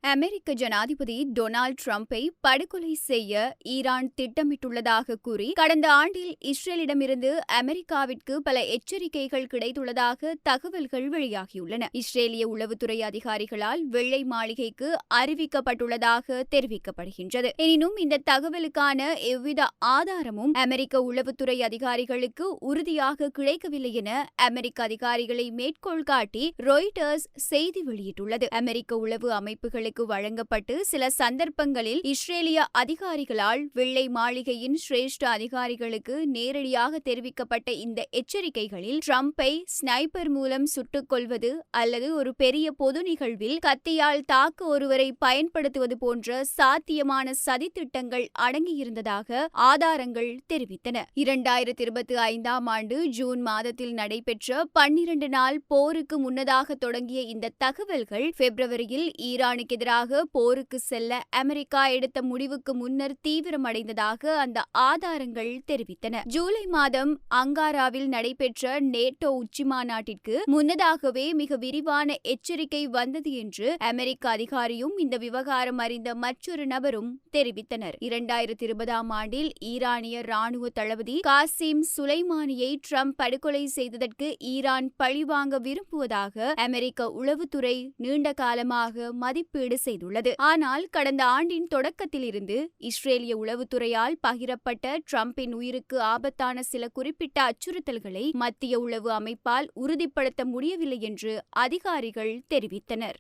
அமெரிக்க ஜனாதிபதி டொனால்ட் ட்ரம்பை படுகொலை செய்ய ஈரான் திட்டமிட்டுள்ளதாக கூறி கடந்த ஆண்டில் இஸ்ரேலிடமிருந்து அமெரிக்காவிற்கு பல எச்சரிக்கைகள் கிடைத்துள்ளதாக தகவல்கள் வெளியாகியுள்ளன. இஸ்ரேலிய உளவுத்துறை அதிகாரிகளால் வெள்ளை மாளிகைக்கு அறிவிக்கப்பட்டுள்ளதாக தெரிவிக்கப்படுகின்றது. எனினும் இந்த தகவலுக்கான எவ்வித ஆதாரமும் அமெரிக்க உளவுத்துறை அதிகாரிகளுக்கு உறுதியாக கிடைக்கவில்லை என அமெரிக்க அதிகாரிகளை மேற்கோள் காட்டி ராய்ட்டர்ஸ் செய்தி வெளியிட்டுள்ளது. அமெரிக்க உளவு அமைப்புகளுக்கு வழங்கப்பட்டு சில சந்தர்ப்பங்களில் இஸ்ரேலிய அதிகாரிகளால் வெள்ளை மாளிகையின் சிரேஷ்ட அதிகாரிகளுக்கு நேரடியாக தெரிவிக்கப்பட்ட இந்த எச்சரிக்கைகளில் ட்ரம்பை ஸ்னைப்பர் மூலம் சுட்டுக் கொல்வது அல்லது ஒரு பெரிய பொது நிகழ்வில் கத்தியால் தாக்க ஒருவரை பயன்படுத்துவது போன்ற சாத்தியமான சதித்திட்டங்கள் அடங்கியிருந்ததாக ஆதாரங்கள் தெரிவித்தன. 2025ஆம் ஆண்டு ஜூன் மாதத்தில் நடைபெற்ற 12 நாள் போருக்கு முன்னதாக தொடங்கிய இந்த தகவல்கள் பிப்ரவரியில் ஈரானுக்கு எதிராக போருக்கு செல்ல அமெரிக்கா எடுத்த முடிவுக்கு முன்னர் தீவிரமடைந்ததாக அந்த ஆதாரங்கள் தெரிவித்தன. ஜூலை மாதம் அங்காராவில் நடைபெற்ற நேட்டோ உச்சிமாநாட்டிற்கு முன்னதாகவே மிக விரிவான எச்சரிக்கை வந்தது என்று அமெரிக்க அதிகாரியும் இந்த விவகாரம் அறிந்த மற்றொரு நபரும் தெரிவித்தனர். 2020ஆம் ஆண்டில் ஈரானிய ராணுவ தளபதி காசிம் சுலைமானியை ட்ரம்ப் படுகொலை செய்ததற்கு ஈரான் பழிவாங்க விரும்புவதாக அமெரிக்க உளவுத்துறை நீண்ட காலமாக மதிப்பீடு செய்துள்ளது. ஆனால் கடந்த ஆண்டின் தொடக்கத்திலிருந்து இஸ்ரேலிய உளவுத்துறையால் பகிரப்பட்ட ட்ரம்பின் உயிருக்கு ஆபத்தான சில குறிப்பிட்ட அச்சுறுத்தல்களை மத்திய உளவு அமைப்பால் உறுதிப்படுத்த முடியவில்லை என்று அதிகாரிகள் தெரிவித்தனர்.